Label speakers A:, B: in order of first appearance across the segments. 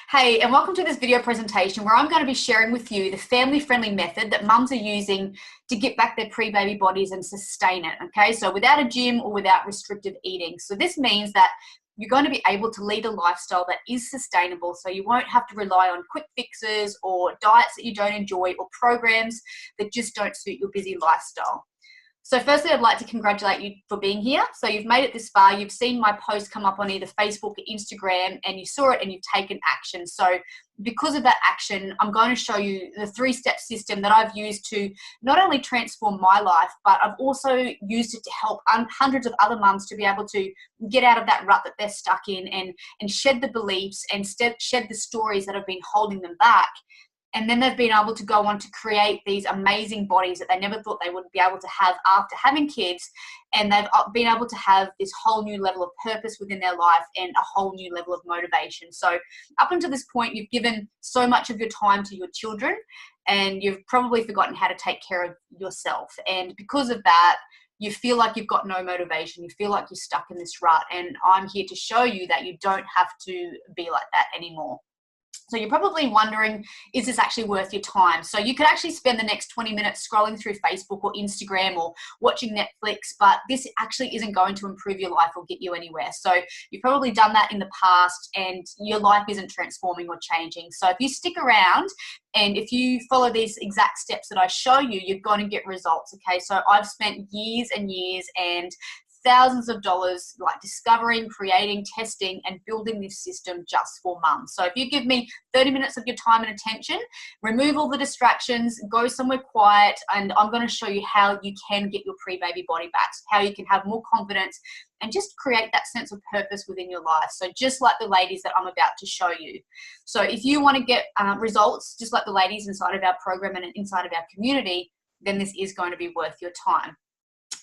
A: Hey, and welcome to this video presentation where I'm going to be sharing with you the family-friendly method that mums are using to get back their pre-baby bodies and sustain it, okay? So without a gym or without restrictive eating. So this means that you're going to be able to lead a lifestyle that is sustainable, so you won't have to rely on quick fixes or diets that you don't enjoy or programs that just don't suit your busy lifestyle. So firstly, I'd like to congratulate you for being here. So you've made it this far. You've seen my post come up on either Facebook or Instagram, and you saw it and you've taken action. So because of that action, I'm going to show you the 3-step system that I've used to not only transform my life, but I've also used it to help hundreds of other mums to be able to get out of that rut that they're stuck in and shed the beliefs and shed the stories that have been holding them back. And then they've been able to go on to create these amazing bodies that they never thought they would be able to have after having kids. And they've been able to have this whole new level of purpose within their life and a whole new level of motivation. So up until this point, you've given so much of your time to your children, and you've probably forgotten how to take care of yourself. And because of that, you feel like you've got no motivation. You feel like you're stuck in this rut. And I'm here to show you that you don't have to be like that anymore. So you're probably wondering, is this actually worth your time? So you could actually spend the next 20 minutes scrolling through Facebook or Instagram or watching Netflix, but this actually isn't going to improve your life or get you anywhere. So you've probably done that in the past and your life isn't transforming or changing. So if you stick around and if you follow these exact steps that I show you, you're going to get results, okay? So I've spent years and years and thousands of dollars like discovering, creating, testing, and building this system just for mums. So if you give me 30 minutes of your time and attention, remove all the distractions, go somewhere quiet, and I'm going to show you how you can get your pre-baby body back, how you can have more confidence and just create that sense of purpose within your life. So just like the ladies that I'm about to show you. So if you want to get results, just like the ladies inside of our program and inside of our community, then this is going to be worth your time.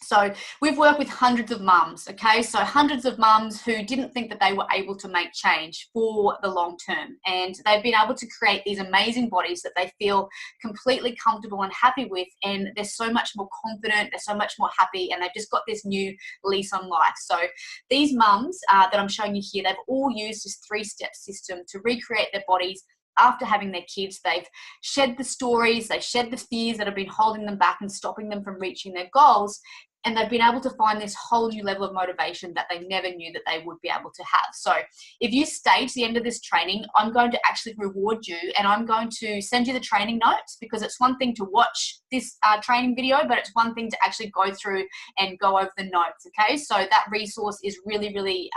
A: So we've worked with hundreds of mums, okay? So hundreds of mums who didn't think that they were able to make change for the long term. And they've been able to create these amazing bodies that they feel completely comfortable and happy with. And they're so much more confident, they're so much more happy, and they've just got this new lease on life. So these mums that I'm showing you here, they've all used this 3-step system to recreate their bodies after having their kids. They've shed the stories, they've shed the fears that have been holding them back and stopping them from reaching their goals. And they've been able to find this whole new level of motivation that they never knew that they would be able to have. So if you stay to the end of this training, I'm going to actually reward you, and I'm going to send you the training notes, because it's one thing to watch this training video, but it's one thing to actually go through and go over the notes, okay? So that resource is really, really,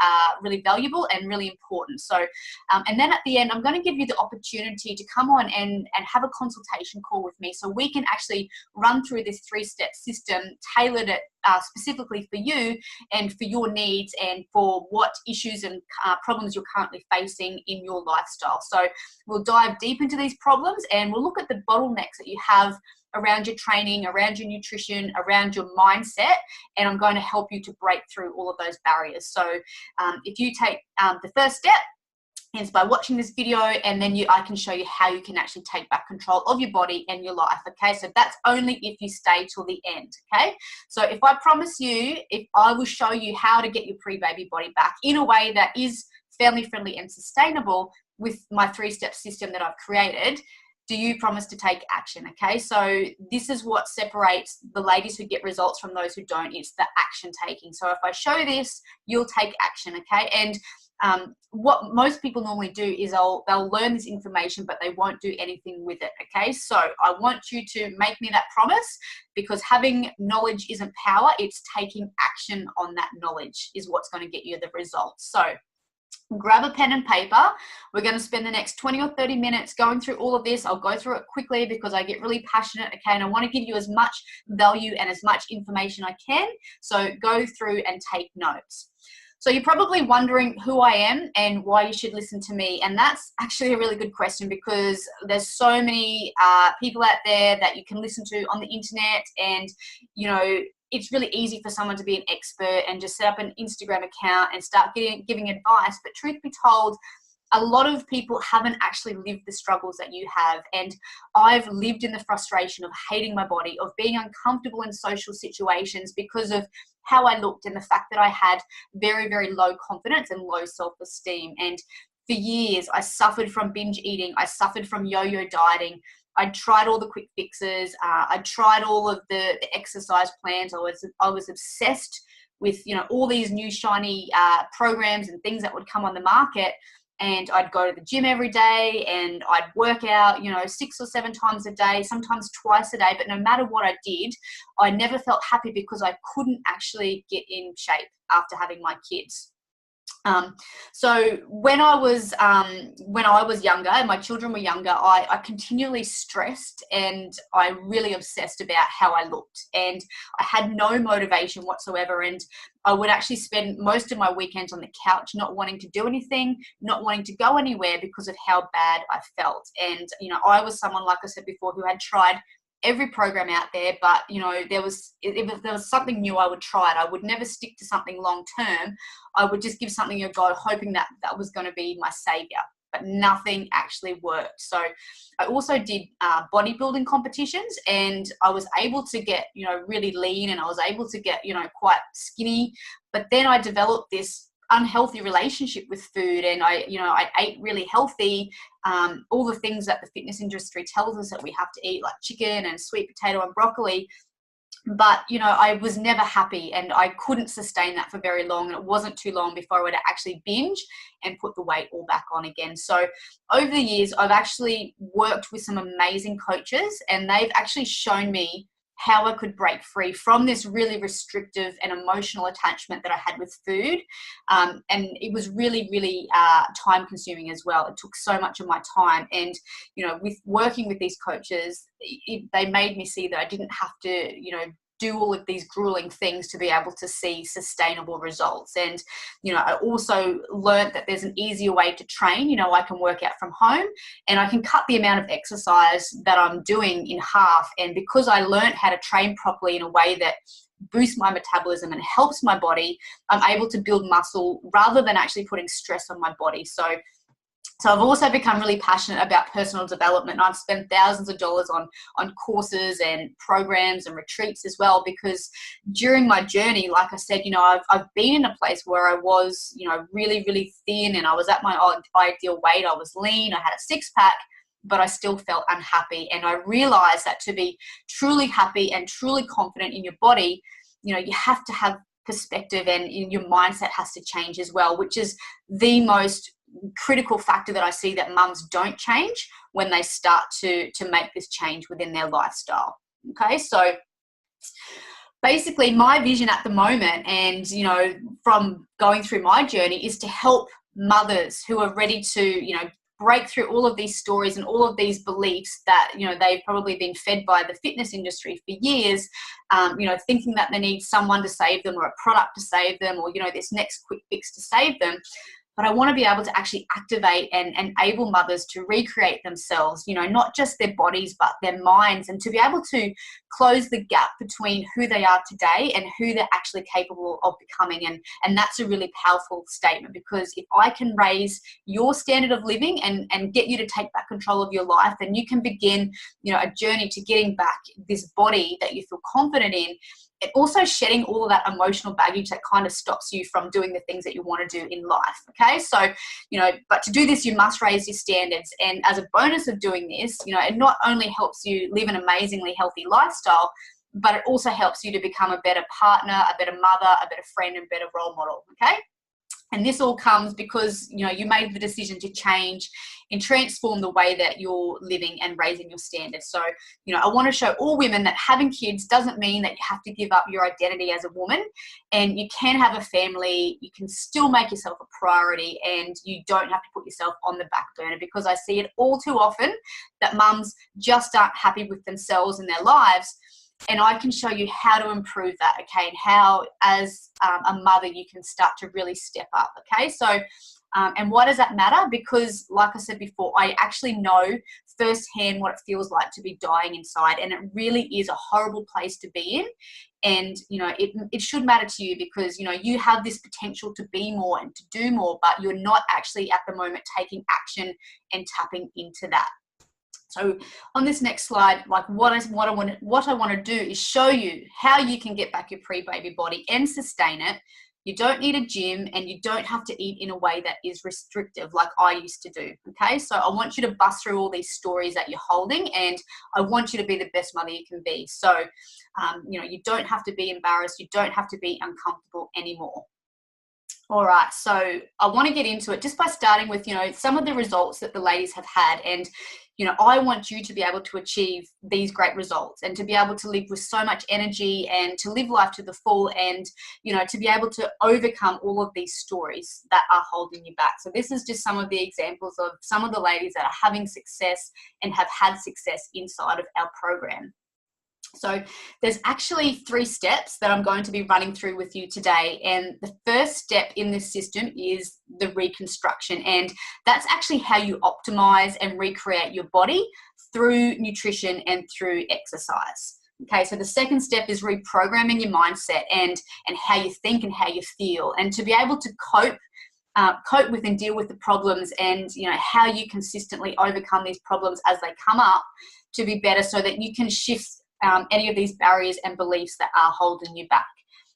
A: really valuable and really important. So, and then at the end, I'm going to give you the opportunity to come on and have a consultation call with me, so we can actually run through this 3-step system, tailored it specifically for you and for your needs and for what issues and problems you're currently facing in your lifestyle. So we'll dive deep into these problems and we'll look at the bottlenecks that you have around your training, around your nutrition, around your mindset, and I'm going to help you to break through all of those barriers. So if you take the first step, is by watching this video, and then I can show you how you can actually take back control of your body and your life, okay? So that's only if you stay till the end, okay? So if I promise you, if I will show you how to get your pre-baby body back in a way that is family-friendly and sustainable with my 3-step system that I've created, do you promise to take action, okay? So this is what separates the ladies who get results from those who don't. It's the action taking. So if I show this, you'll take action, okay? And what most people normally do is they'll learn this information, but they won't do anything with it, okay? So I want you to make me that promise, because having knowledge isn't power, it's taking action on that knowledge is what's going to get you the results. So grab a pen and paper. We're going to spend the next 20 or 30 minutes going through all of this. I'll go through it quickly because I get really passionate, okay? And I want to give you as much value and as much information I can. So go through and take notes. So you're probably wondering who I am and why you should listen to me. And that's actually a really good question, because there's so many people out there that you can listen to on the internet, and, you know, it's really easy for someone to be an expert and just set up an Instagram account and start giving advice. But truth be told, a lot of people haven't actually lived the struggles that you have. And I've lived in the frustration of hating my body, of being uncomfortable in social situations because of how I looked and the fact that I had very, very low confidence and low self-esteem. And for years, I suffered from binge eating. I suffered from yo-yo dieting. I tried all the quick fixes. I tried all of the exercise plans. I was obsessed with, you know, all these new shiny programs and things that would come on the market. And I'd go to the gym every day and I'd work out, you know, 6 or 7 times a day, sometimes twice a day. But no matter what I did, I never felt happy because I couldn't actually get in shape after having my kids. So when I was younger and my children were younger, I continually stressed and I really obsessed about how I looked, and I had no motivation whatsoever. And I would actually spend most of my weekends on the couch, not wanting to do anything, not wanting to go anywhere because of how bad I felt. And, you know, I was someone, like I said before, who had tried every program out there, but, you know, if there was something new, I would try it. I would never stick to something long term. I would just give something a go, hoping that that was going to be my savior, but nothing actually worked. So I also did bodybuilding competitions, and I was able to get, you know, really lean, and I was able to get, you know, quite skinny. But then I developed this unhealthy relationship with food, and I ate really healthy, all the things that the fitness industry tells us that we have to eat, like chicken and sweet potato and broccoli. But, you know, I was never happy, and I couldn't sustain that for very long. And it wasn't too long before I would actually binge and put the weight all back on again. So over the years, I've actually worked with some amazing coaches, and they've actually shown me how I could break free from this really restrictive and emotional attachment that I had with food. And it was really, really time consuming as well. It took so much of my time. And, you know, with working with these coaches, they made me see that I didn't have to, you know, do all of these grueling things to be able to see sustainable results. And, you know, I also learned that there's an easier way to train. You know, I can work out from home, and I can cut the amount of exercise that I'm doing in half. And because I learned how to train properly in a way that boosts my metabolism and helps my body, I'm able to build muscle rather than actually putting stress on my body. So I've also become really passionate about personal development. I've spent thousands of dollars on courses and programs and retreats as well, because during my journey, like I said, you know, I've been in a place where I was, you know, really, really thin, and I was at my ideal weight. I was lean, I had a six-pack, but I still felt unhappy. And I realized that to be truly happy and truly confident in your body, you know, you have to have perspective, and your mindset has to change as well, which is the most critical factor that I see that mums don't change when they start to make this change within their lifestyle. Okay, so basically my vision at the moment, and, you know, from going through my journey, is to help mothers who are ready to, you know, break through all of these stories and all of these beliefs that, you know, they've probably been fed by the fitness industry for years, you know, thinking that they need someone to save them, or a product to save them, or, you know, this next quick fix to save them. But I want to be able to actually activate and enable mothers to recreate themselves, you know, not just their bodies, but their minds, and to be able to close the gap between who they are today and who they're actually capable of becoming. And that's a really powerful statement, because if I can raise your standard of living and get you to take back control of your life, then you can begin, you know, a journey to getting back this body that you feel confident in. And also shedding all of that emotional baggage that kind of stops you from doing the things that you want to do in life. Okay, so, you know, but to do this, you must raise your standards. And as a bonus of doing this, you know, it not only helps you live an amazingly healthy lifestyle, but it also helps you to become a better partner, a better mother, a better friend, and better role model. Okay. And this all comes because, you know, you made the decision to change and transform the way that you're living and raising your standards. So, you know, I want to show all women that having kids doesn't mean that you have to give up your identity as a woman, and you can have a family, you can still make yourself a priority, and you don't have to put yourself on the back burner, because I see it all too often that mums just aren't happy with themselves and their lives. And I can show you how to improve that, okay, and how as a mother you can start to really step up, okay? So, and why does that matter? Because, like I said before, I actually know firsthand what it feels like to be dying inside, and it really is a horrible place to be in. And, you know, it should matter to you, because, you know, you have this potential to be more and to do more, but you're not actually at the moment taking action and tapping into that. So on this next slide, like what I want to do is show you how you can get back your pre-baby body and sustain it, You don't need a gym, and you don't have to eat in a way that is restrictive like I used to do, okay? So I want you to bust through all these stories that you're holding, and I want you to be the best mother you can be. So, you know, you don't have to be embarrassed. You don't have to be uncomfortable anymore. All right, so I want to get into it just by starting with, you know, some of the results that the ladies have had. And, you know, I want you to be able to achieve these great results and to be able to live with so much energy and to live life to the full and, you know, to be able to overcome all of these stories that are holding you back. So this is just some of the examples of some of the ladies that are having success and have had success inside of our program. So there's actually 3 steps that I'm going to be running through with you today. And the first step in this system is the reconstruction. And that's actually how you optimize and recreate your body through nutrition and through exercise. Okay, so the second step is reprogramming your mindset and how you think and how you feel, and to be able to cope with and deal with the problems, and, you know, how you consistently overcome these problems as they come up to be better, so that you can shift any of these barriers and beliefs that are holding you back.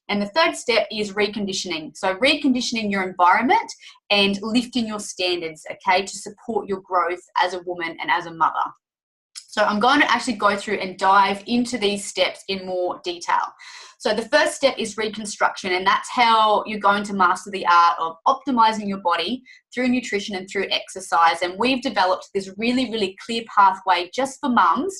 A: And the third step is reconditioning. So reconditioning your environment and lifting your standards, okay, to support your growth as a woman and as a mother. So I'm going to actually go through and dive into these steps in more detail. So the first step is reconstruction, and that's how you're going to master the art of optimizing your body through nutrition and through exercise. And we've developed this really, really clear pathway just for mums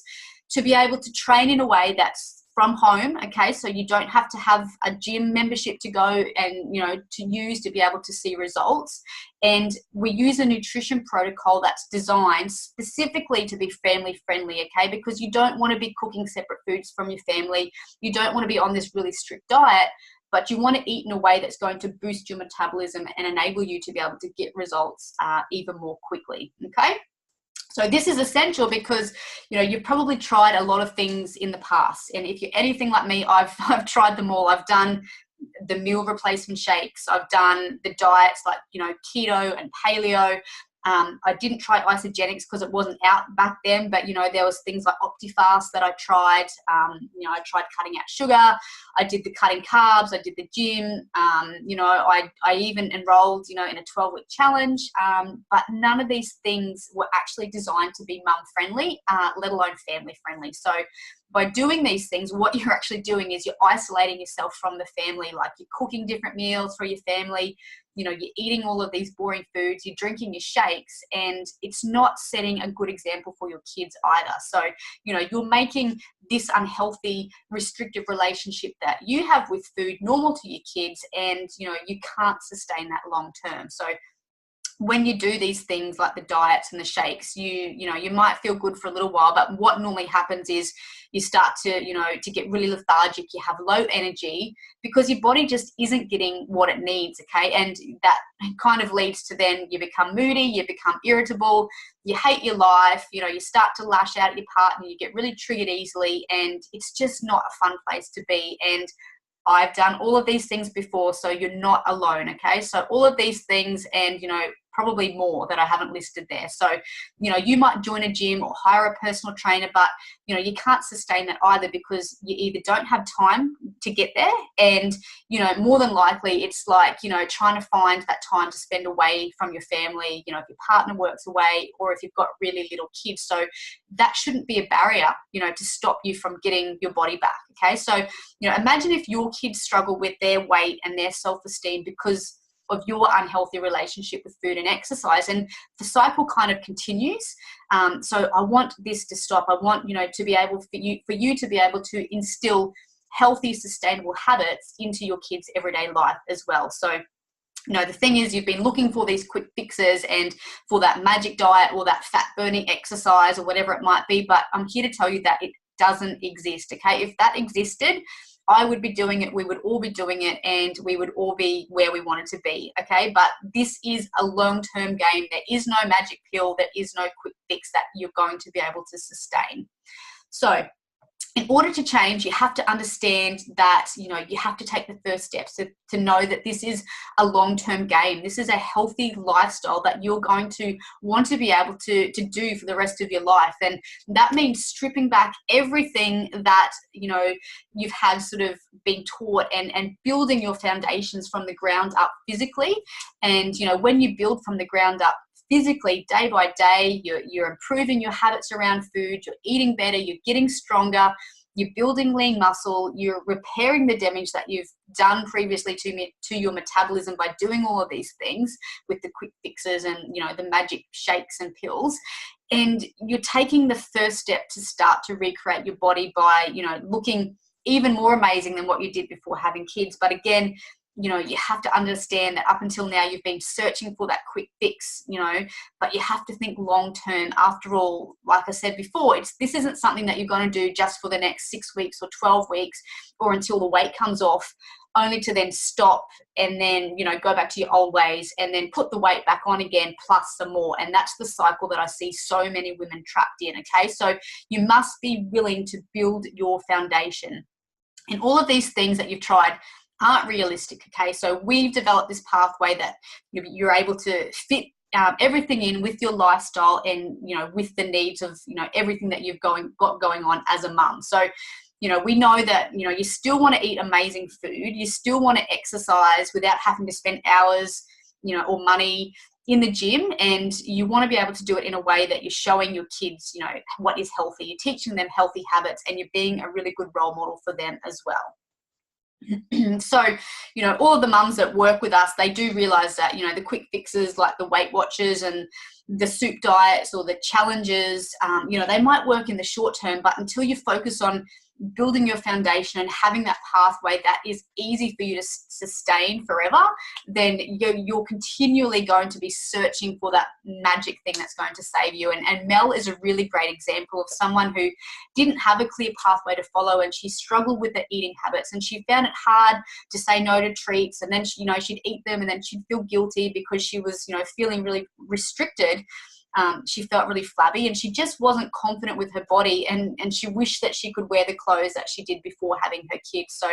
A: to be able to train in a way that's from home, okay? So you don't have to have a gym membership to go and, you know, to use to be able to see results. And we use a nutrition protocol that's designed specifically to be family friendly, okay? Because you don't want to be cooking separate foods from your family. You don't want to be on this really strict diet, but you want to eat in a way that's going to boost your metabolism and enable you to be able to get results even more quickly, okay? So this is essential because, you know, you've probably tried a lot of things in the past. And if you're anything like me, I've tried them all. I've done the meal replacement shakes. I've done the diets like, you know, keto and paleo. I didn't try isogenics because it wasn't out back then, but, you know, there was things like OptiFast that I tried. You know, I tried cutting out sugar. I did the cutting carbs. I did the gym. You know, I even enrolled, you know, in a 12-week challenge. But none of these things were actually designed to be mum friendly, let alone family friendly. So by doing these things, what you're actually doing is you're isolating yourself from the family. Like, you're cooking different meals for your family. You know, you're eating all of these boring foods, you're drinking your shakes, and it's not setting a good example for your kids either. So, you know, you're making this unhealthy, restrictive relationship that you have with food normal to your kids, and, you know, you can't sustain that long term. So when you do these things like the diets and the shakes, you know, you might feel good for a little while, but what normally happens is you start to, you know, to get really lethargic. You have low energy because your body just isn't getting what it needs, okay? And that kind of leads to then you become moody, you become irritable, you hate your life, you know, you start to lash out at your partner, you get really triggered easily, and it's just not a fun place to be. And I've done all of these things before, so you're not alone, okay? So all of these things, and, you know, probably more that I haven't listed there. So, you know, you might join a gym or hire a personal trainer, but, you know, you can't sustain that either because you either don't have time to get there, and, you know, more than likely it's like, you know, trying to find that time to spend away from your family, you know, if your partner works away or if you've got really little kids. So that shouldn't be a barrier, you know, to stop you from getting your body back, okay? So, you know, imagine if your kids struggle with their weight and their self-esteem because of your unhealthy relationship with food and exercise, and the cycle kind of continues. So I want this to stop. I want, you know, to be able for you to be able to instill healthy, sustainable habits into your kids' everyday life as well. So, you know, the thing is, you've been looking for these quick fixes and for that magic diet or that fat burning exercise or whatever it might be, but I'm here to tell you that it doesn't exist, okay? If that existed, I would be doing it, we would all be doing it, and we would all be where we wanted to be, okay? But this is a long-term game. There is no magic pill. There is no quick fix that you're going to be able to sustain. So in order to change, you have to understand that, you know, you have to take the first steps to know that this is a long-term game. This is a healthy lifestyle that you're going to want to be able to do for the rest of your life. And that means stripping back everything that, you know, you've had sort of been taught, and building your foundations from the ground up physically. And, you know, when you build from the ground up physically, day by day, you're improving your habits around food, you're eating better, you're getting stronger, you're building lean muscle, you're repairing the damage that you've done previously to your metabolism by doing all of these things with the quick fixes and, you know, the magic shakes and pills. And you're taking the first step to start to recreate your body by, you know, looking even more amazing than what you did before having kids. But again, you know, you have to understand that up until now you've been searching for that quick fix, you know, but you have to think long term. After all, like I said before, this isn't something that you're going to do just for the next 6 weeks or 12 weeks or until the weight comes off, only to then stop and then, you know, go back to your old ways and then put the weight back on again plus some more. And that's the cycle that I see so many women trapped in. Okay, so you must be willing to build your foundation. And all of these things that you've tried aren't realistic. Okay, so we've developed this pathway that you're able to fit everything in with your lifestyle and, you know, with the needs of, you know, everything that you've got going on as a mum. So, you know, we know that, you know, you still want to eat amazing food, you still want to exercise without having to spend hours, you know, or money in the gym, and you want to be able to do it in a way that you're showing your kids, you know, what is healthy, you're teaching them healthy habits, and you're being a really good role model for them as well. So, you know, all of the mums that work with us, they do realize that, you know, the quick fixes like the Weight Watchers and the soup diets or the challenges, you know, they might work in the short term, but until you focus on building your foundation and having that pathway that is easy for you to sustain forever, then you're continually going to be searching for that magic thing that's going to save you. And Mel is a really great example of someone who didn't have a clear pathway to follow, and she struggled with the eating habits, and she found it hard to say no to treats, and then she, you know, she'd eat them and then she'd feel guilty because she was, you know, feeling really restricted. She felt really flabby, and she just wasn't confident with her body, and she wished that she could wear the clothes that she did before having her kids. So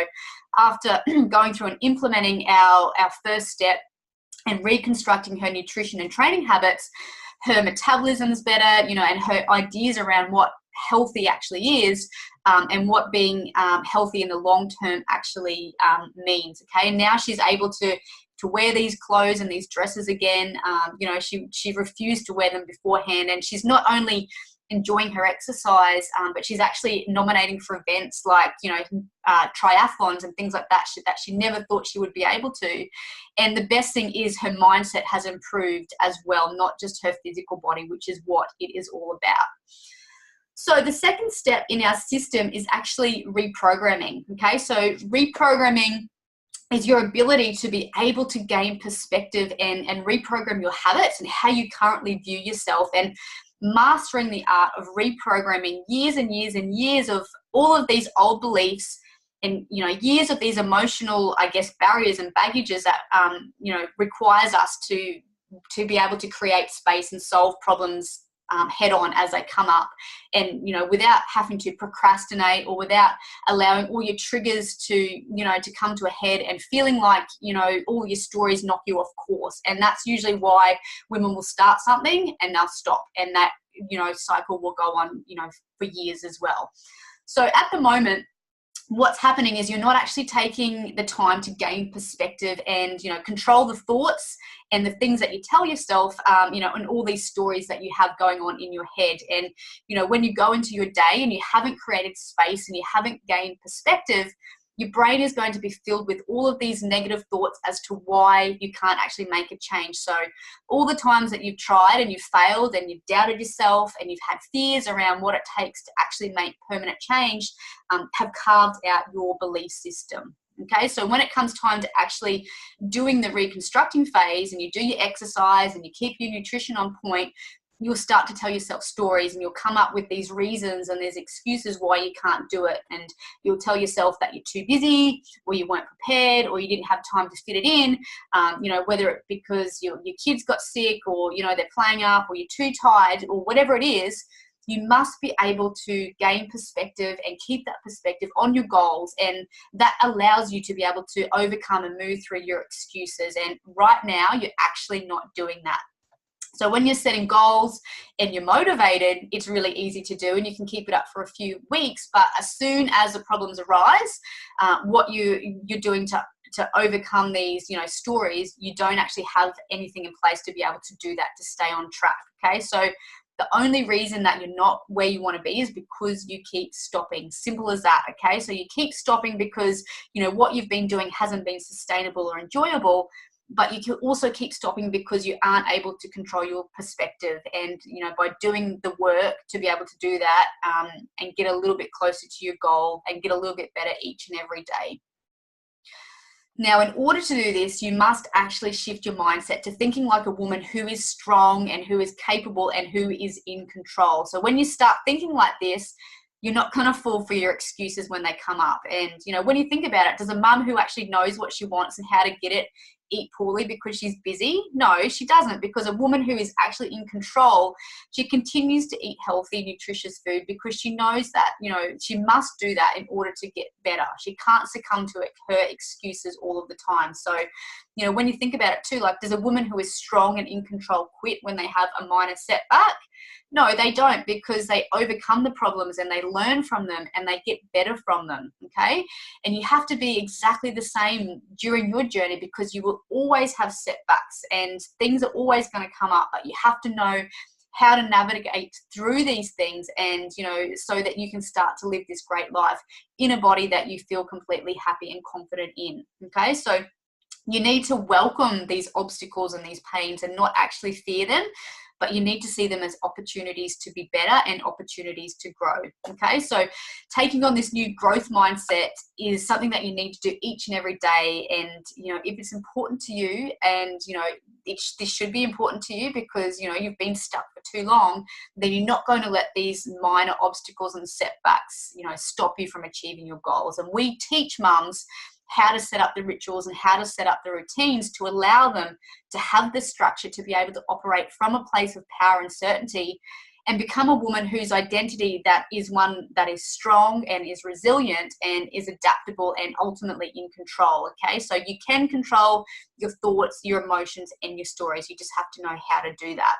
A: after going through and implementing our first step and reconstructing her nutrition and training habits, her metabolism's better, you know, and her ideas around what healthy actually is, and what being healthy in the long term actually means. Okay, and now she's able to wear these clothes and these dresses again. You know, she refused to wear them beforehand, and she's not only enjoying her exercise, but she's actually nominating for events like, you know, triathlons and things like that she never thought she would be able to. And the best thing is her mindset has improved as well, not just her physical body, which is what it is all about. So the second step in our system is actually reprogramming. Okay, so reprogramming is your ability to be able to gain perspective and reprogram your habits and how you currently view yourself, and mastering the art of reprogramming years and years and years of all of these old beliefs and, you know, years of these emotional, I guess, barriers and baggages that, you know, requires us to be able to create space and solve problems head on as they come up, and, you know, without having to procrastinate or without allowing all your triggers to, you know, to come to a head and feeling like, you know, all your stories knock you off course. And that's usually why women will start something and they'll stop, and that, you know, cycle will go on, you know, for years as well. So at the moment, what's happening is you're not actually taking the time to gain perspective and, you know, control the thoughts and the things that you tell yourself, you know, and all these stories that you have going on in your head. And, you know, when you go into your day and you haven't created space and you haven't gained perspective, your brain is going to be filled with all of these negative thoughts as to why you can't actually make a change. So all the times that you've tried and you've failed and you've doubted yourself and you've had fears around what it takes to actually make permanent change, have carved out your belief system. Okay, so when it comes time to actually doing the reconstructing phase and you do your exercise and you keep your nutrition on point, you'll start to tell yourself stories, and you'll come up with these reasons and there's excuses why you can't do it. And you'll tell yourself that you're too busy, or you weren't prepared, or you didn't have time to fit it in, you know, whether it because your kids got sick, or, you know, they're playing up, or you're too tired, or whatever it is. you must be able to gain perspective and keep that perspective on your goals, and that allows you to be able to overcome and move through your excuses. And right now you're actually not doing that. So when you're setting goals and you're motivated, it's really easy to do, and you can keep it up for a few weeks. But as soon as the problems arise, what you're doing to overcome these, stories, you don't actually have anything in place to be able to do that, to stay on track. Okay, so the only reason that you're not where you want to be is because you keep stopping. Simple as that. Okay, so you keep stopping because what you've been doing hasn't been sustainable or enjoyable. But you can also keep stopping because you aren't able to control your perspective. And, by doing the work to be able to do that, and get a little bit closer to your goal and get a little bit better each and every day. Now, in order to do this, you must actually shift your mindset to thinking like a woman who is strong and who is capable and who is in control. So when you start thinking like this, you're not going to fall for your excuses when they come up. And, when you think about it, does a mum who actually knows what she wants and how to get it eat poorly because she's busy? No, she doesn't, because a woman who is actually in control, she continues to eat healthy, nutritious food because she knows that, she must do that in order to get better. She can't succumb to her excuses all of the time. So, when you think about it too, like, does a woman who is strong and in control quit when they have a minor setback? No, they don't, because they overcome the problems and they learn from them and they get better from them, okay? And you have to be exactly the same during your journey, because you will always have setbacks and things are always going to come up, but you have to know how to navigate through these things, and, so that you can start to live this great life in a body that you feel completely happy and confident in, okay? So you need to welcome these obstacles and these pains and not actually fear them, but you need to see them as opportunities to be better and opportunities to grow. Okay, so taking on this new growth mindset is something that you need to do each and every day. And, if it's important to you, and, this should be important to you because, you've been stuck for too long, then you're not going to let these minor obstacles and setbacks, stop you from achieving your goals. And we teach mums how to set up the rituals and how to set up the routines to allow them to have the structure to be able to operate from a place of power and certainty, and become a woman whose identity that is one that is strong and is resilient and is adaptable and ultimately in control. Okay, so you can control your thoughts, your emotions, and your stories. You just have to know how to do that.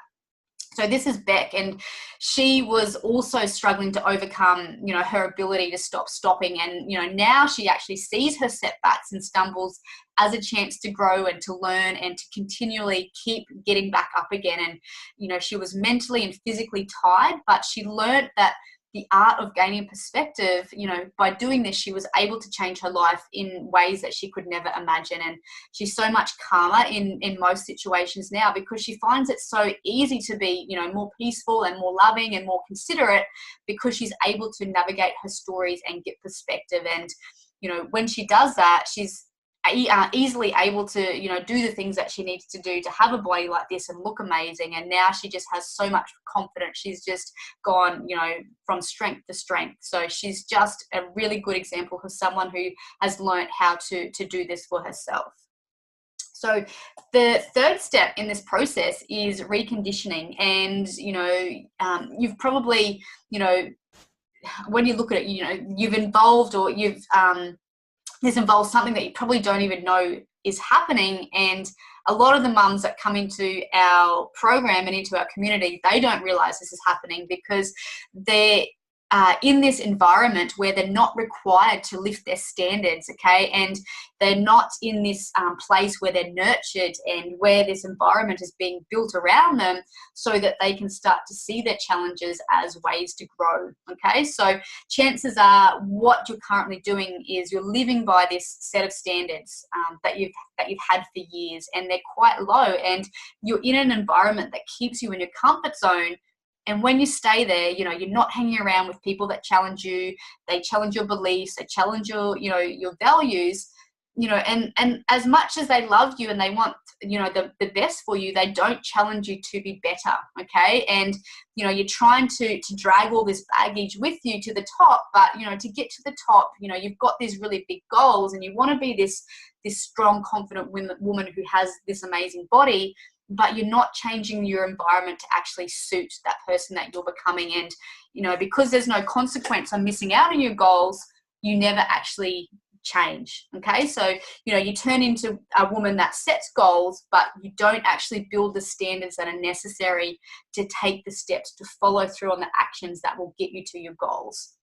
A: So this is Beck, and she was also struggling to overcome, her ability to stop stopping. And, now she actually sees her setbacks and stumbles as a chance to grow and to learn and to continually keep getting back up again. And, she was mentally and physically tired, but she learned that the art of gaining perspective, by doing this, she was able to change her life in ways that she could never imagine. And she's so much calmer in most situations now, because she finds it so easy to be, more peaceful and more loving and more considerate, because she's able to navigate her stories and get perspective. And, when she does that, she's easily able to, do the things that she needs to do to have a body like this and look amazing. And now she just has so much confidence. She's just gone, from strength to strength. So she's just a really good example of someone who has learned how to do this for herself. So the third step in this process is reconditioning. And, you've probably, when you look at it, you've involved, or this involves something that you probably don't even know is happening. And a lot of the mums that come into our program and into our community, they don't realize this is happening, because they're in this environment where they're not required to lift their standards, okay? And they're not in this place where they're nurtured and where this environment is being built around them so that they can start to see their challenges as ways to grow, okay? So chances are what you're currently doing is you're living by this set of standards that you've had for years, and they're quite low, and you're in an environment that keeps you in your comfort zone. And when you stay there, you're not hanging around with people that challenge you. They challenge your beliefs. They challenge your values. And as much as they love you and they want, the best for you, they don't challenge you to be better, okay? And, you're trying to drag all this baggage with you to the top, but, to get to the top, you've got these really big goals, and you want to be this strong, confident woman who has this amazing body. but you're not changing your environment to actually suit that person that you're becoming. And, you know, because there's no consequence on missing out on your goals, you never actually change. Okay, so you know, you turn into a woman that sets goals, but you don't actually build the standards that are necessary to take the steps to follow through on the actions that will get you to your goals.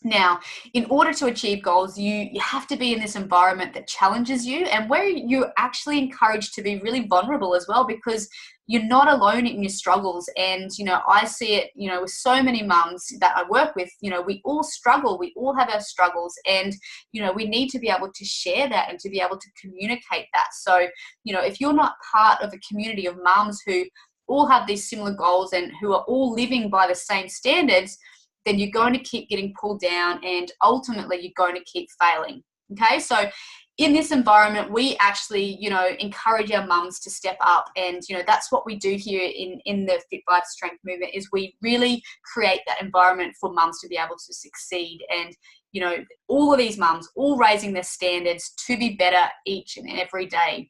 A: Now, in order to achieve goals, you have to be in this environment that challenges you, and where you're actually encouraged to be really vulnerable as well, because you're not alone in your struggles. And, you know, I see it, you know, with so many mums that I work with, you know, we all struggle, we all have our struggles, and, you know, we need to be able to share that and to be able to communicate that. So, you know, if you're not part of a community of mums who all have these similar goals and who are all living by the same standards, then you're going to keep getting pulled down, and ultimately you're going to keep failing. Okay, so in this environment, we actually, you know, encourage our mums to step up, and, you know, that's what we do here in the FitVibes Strength Movement, is we really create that environment for mums to be able to succeed. And, you know, all of these mums all raising their standards to be better each and every day.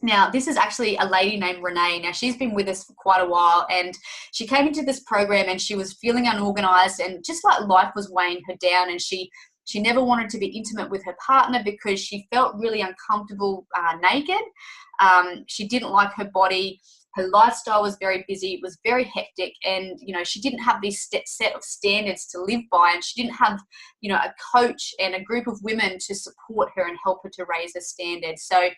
A: Now, this is actually a lady named Renee. Now, she's been with us for quite a while, and she came into this program and she was feeling unorganized, and just like life was weighing her down, and she never wanted to be intimate with her partner because she felt really uncomfortable naked. She didn't like her body. Her lifestyle was very busy. It was very hectic, and, you know, she didn't have this set of standards to live by, and she didn't have, you know, a coach and a group of women to support her and help her to raise her standards. So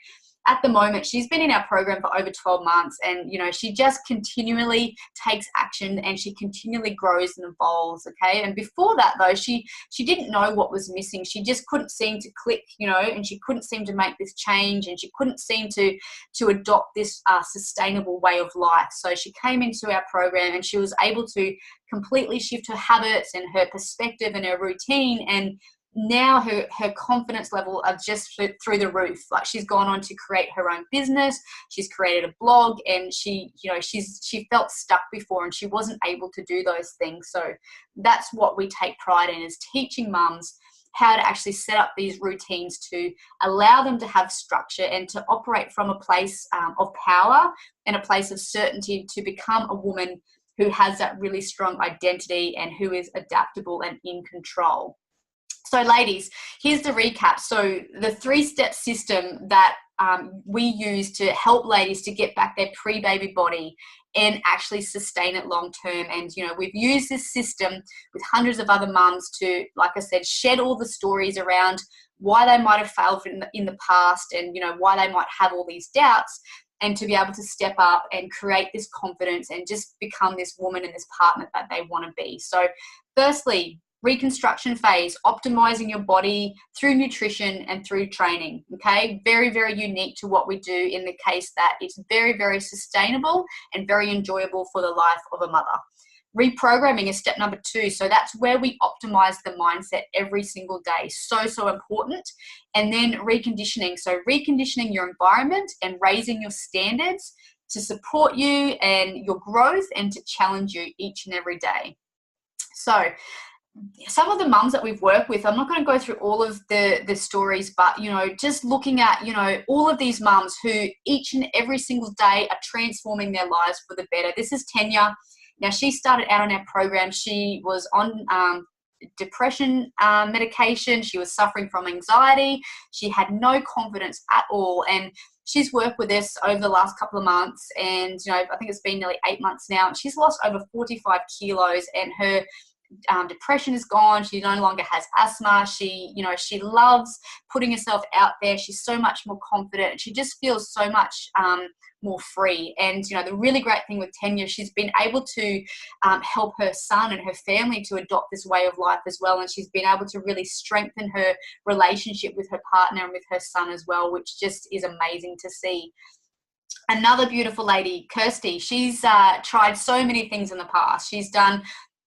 A: at the moment, she's been in our program for over 12 months, and, you know, she just continually takes action and she continually grows and evolves. Okay, and before that, though, she didn't know what was missing. She just couldn't seem to click, you know, and she couldn't seem to make this change, and she couldn't seem to adopt this sustainable way of life. So she came into our program and she was able to completely shift her habits and her perspective and her routine, and now her confidence level are just through the roof. Like, she's gone on to create her own business, she's created a blog, and she felt stuck before and she wasn't able to do those things. So that's what we take pride in, is teaching mums how to actually set up these routines to allow them to have structure and to operate from a place of power and a place of certainty, to become a woman who has that really strong identity and who is adaptable and in control. So ladies, here's the recap. So the 3-step system that we use to help ladies to get back their pre-baby body and actually sustain it long term. And, you know, we've used this system with hundreds of other mums to, like I said, shed all the stories around why they might have failed in the past, and, you know, why they might have all these doubts, and to be able to step up and create this confidence and just become this woman and this partner that they want to be. So firstly, reconstruction phase, optimizing your body through nutrition and through training. Okay, very, very unique to what we do, in the case that it's very, very sustainable and very enjoyable for the life of a mother. Reprogramming is step number 2. So that's where we optimize the mindset every single day. So important. And then reconditioning. So reconditioning your environment and raising your standards to support you and your growth and to challenge you each and every day. So some of the mums that we've worked with, I'm not going to go through all of the stories, but, you know, just looking at, you know, all of these mums who each and every single day are transforming their lives for the better. This is Tanya. Now, she started out on our program. She was on depression medication. She was suffering from anxiety. She had no confidence at all. And she's worked with us over the last couple of months. And, you know, I think it's been nearly 8 months now. And she's lost over 45 kilos, and her depression is gone. She no longer has asthma. She loves putting herself out there. She's so much more confident, and she just feels so much more free. And, you know, the really great thing with Tanya, she's been able to help her son and her family to adopt this way of life as well. And she's been able to really strengthen her relationship with her partner and with her son as well, which just is amazing to see. Another beautiful lady, Kirsty, she's tried so many things in the past. She's done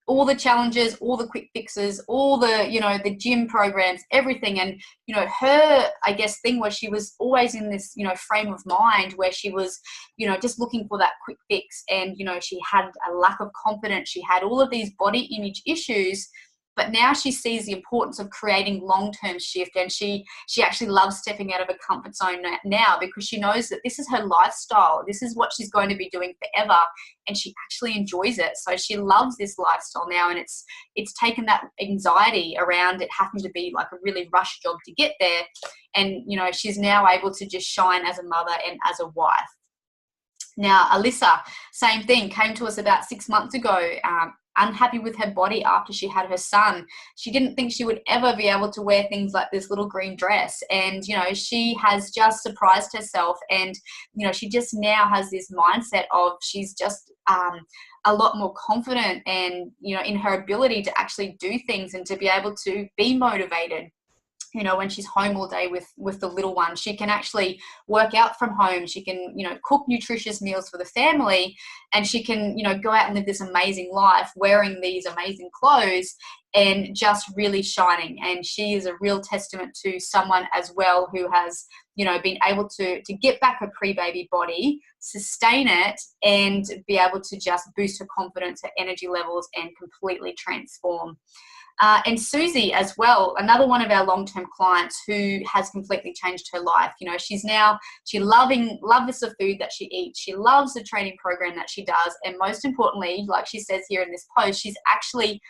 A: all the challenges, all the quick fixes, all the, you know, the gym programs, everything. And, you know, her, I guess, thing was she was always in this, you know, frame of mind where she was, you know, just looking for that quick fix. And, you know, she had a lack of confidence. She had all of these body image issues. but now she sees the importance of creating long-term shift, and she actually loves stepping out of her comfort zone now, because she knows that this is her lifestyle. This is what she's going to be doing forever, and she actually enjoys it. So she loves this lifestyle now, and it's taken that anxiety around it having to be like a really rush job to get there, and you know, she's now able to just shine as a mother and as a wife. Now, Alyssa, same thing, came to us about 6 months ago, unhappy with her body after she had her son. She didn't think she would ever be able to wear things like this little green dress. And, you know, she has just surprised herself. And, you know, she just now has this mindset of she's just a lot more confident and, you know, in her ability to actually do things and to be able to be motivated. You know, when she's home all day with the little one, she can actually work out from home. She can, you know, cook nutritious meals for the family, and she can, you know, go out and live this amazing life wearing these amazing clothes and just really shining. And she is a real testament to someone as well who has, you know, been able to get back her pre-baby body, sustain it, and be able to just boost her confidence, her energy levels, and completely transform. And Susie as well, another one of our long-term clients who has completely changed her life. You know, she loves the food that she eats. She loves the training program that she does. And most importantly, like she says here in this post, she's actually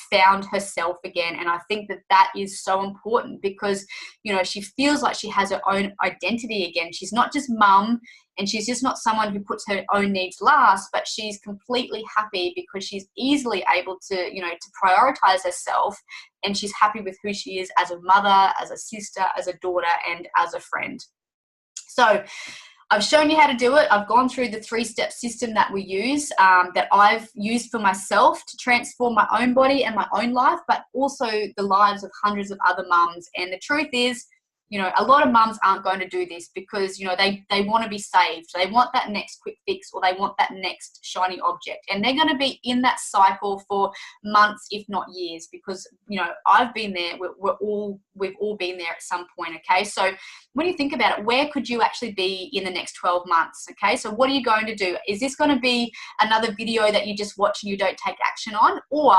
A: found herself again. And I think that is so important, because, you know, she feels like she has her own identity again. She's not just mum, and she's just not someone who puts her own needs last, but she's completely happy because she's easily able to, you know, to prioritize herself, and she's happy with who she is as a mother, as a sister, as a daughter, and as a friend. So I've shown you how to do it. I've gone through the 3-step system that we use, that I've used for myself to transform my own body and my own life, but also the lives of hundreds of other mums. And the truth is, you know, a lot of mums aren't going to do this because, you know, they want to be saved. They want that next quick fix, or they want that next shiny object. And they're going to be in that cycle for months, if not years, because, you know, I've been there. We've all been there at some point, okay? So when you think about it, where could you actually be in the next 12 months, okay? So what are you going to do? Is this going to be another video that you just watch and you don't take action on? Or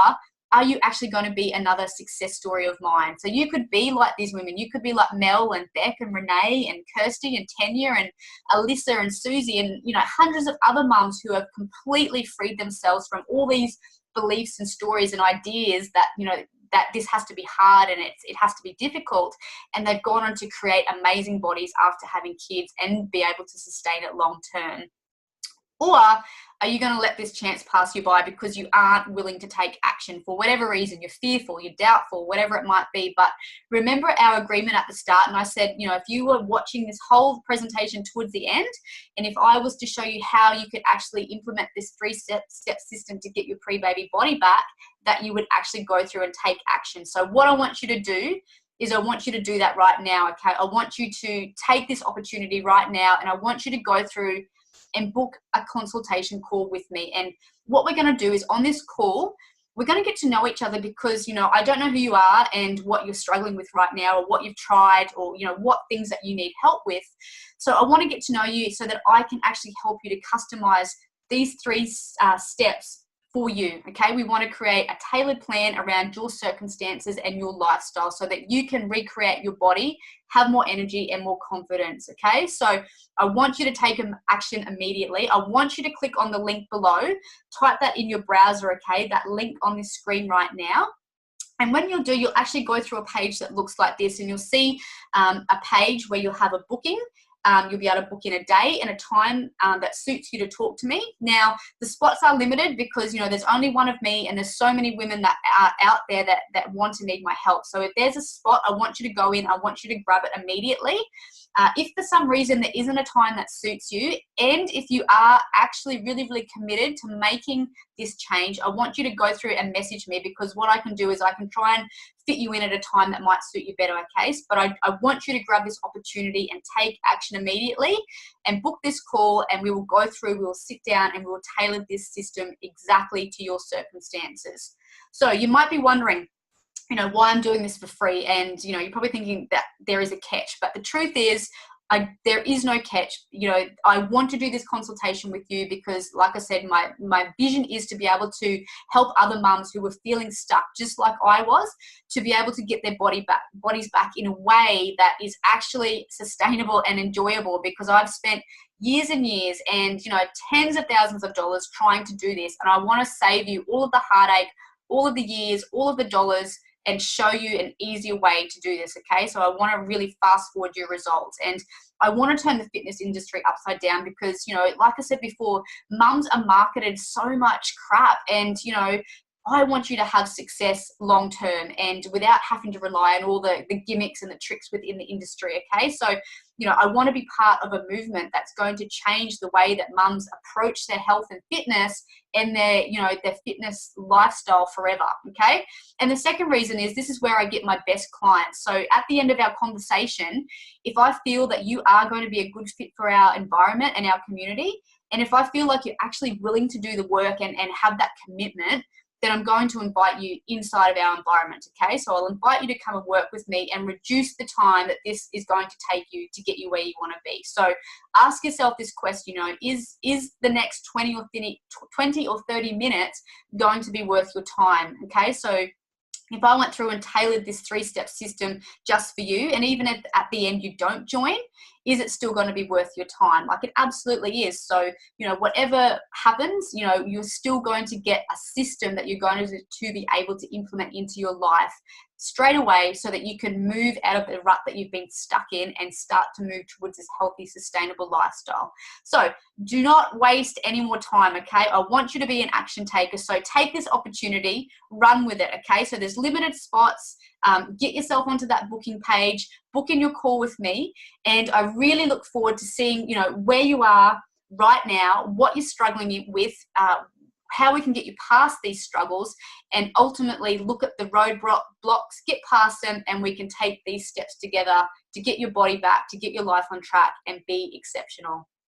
A: are you actually going to be another success story of mine? So you could be like these women. You could be like Mel and Beck and Renee and Kirsty and Tanya and Alyssa and Susie and, you know, hundreds of other mums who have completely freed themselves from all these beliefs and stories and ideas that, you know, that this has to be hard and it has to be difficult. And they've gone on to create amazing bodies after having kids and be able to sustain it long term. Or are you going to let this chance pass you by because you aren't willing to take action for whatever reason? You're fearful, you're doubtful, whatever it might be. But remember our agreement at the start, and I said, you know, if you were watching this whole presentation towards the end, and if I was to show you how you could actually implement this 3-step system to get your pre-baby body back, that you would actually go through and take action. So what I want you to do is I want you to do that right now, okay? I want you to take this opportunity right now, and I want you to go through and book a consultation call with me. And what we're going to do is on this call, we're going to get to know each other, because, you know, I don't know who you are and what you're struggling with right now, or what you've tried, or, you know, what things that you need help with. So I want to get to know you so that I can actually help you to customize these 3 steps for you, okay? We want to create a tailored plan around your circumstances and your lifestyle so that you can recreate your body, have more energy and more confidence, okay? So I want you to take action immediately. I want you to click on the link below, type that in your browser, okay? That link on this screen right now. And when you'll do, you'll actually go through a page that looks like this, and you'll see a page where you'll have a booking. You'll be able to book in a day and a time that suits you to talk to me. Now, the spots are limited because, you know, there's only one of me, and there's so many women that are out there that want to need my help. So if there's a spot, I want you to go in. I want you to grab it immediately. If for some reason there isn't a time that suits you, and if you are actually really, really committed to making this change, I want you to go through and message me, because what I can do is I can try and fit you in at a time that might suit you better, okay? But I want you to grab this opportunity and take action immediately and book this call, and we will go through, we will sit down, and we will tailor this system exactly to your circumstances. So you might be wondering, you know, why I'm doing this for free, and, you know, you're probably thinking that there is a catch, but the truth is, there is no catch. You know, I want to do this consultation with you because, like I said, my vision is to be able to help other mums who were feeling stuck just like I was, to be able to get their bodies back in a way that is actually sustainable and enjoyable, because I've spent years and years and, you know, tens of thousands of dollars trying to do this, and I want to save you all of the heartache, all of the years, all of the dollars, and show you an easier way to do this, okay? So I want to really fast forward your results, and I want to turn the fitness industry upside down because, you know, like I said before, mums are marketed so much crap, and, you know, I want you to have success long term and without having to rely on all the gimmicks and the tricks within the industry, okay? So, you know, I want to be part of a movement that's going to change the way that mums approach their health and fitness and their, you know, their fitness lifestyle forever, okay? And the second reason is this is where I get my best clients. So at the end of our conversation, if I feel that you are going to be a good fit for our environment and our community, and if I feel like you're actually willing to do the work and have that commitment, then I'm going to invite you inside of our environment, okay? So I'll invite you to come and work with me and reduce the time that this is going to take you to get you where you want to be. So ask yourself this question, you know, is the next 20 or 30 minutes going to be worth your time, okay? So if I went through and tailored this 3-step system just for you, and even if at the end you don't join, is it still going to be worth your time? Like, it absolutely is. So, you know, whatever happens, you know, you're still going to get a system that you're going to be able to implement into your life straight away so that you can move out of the rut that you've been stuck in and start to move towards this healthy, sustainable lifestyle. So do not waste any more time, okay? I want you to be an action taker. So take this opportunity, run with it, okay? So there's limited spots. Get yourself onto that booking page, book in your call with me, and I really look forward to seeing, you know, where you are right now, what you're struggling with, how we can get you past these struggles, and ultimately look at the roadblocks, get past them, and we can take these steps together to get your body back, to get your life on track and be exceptional.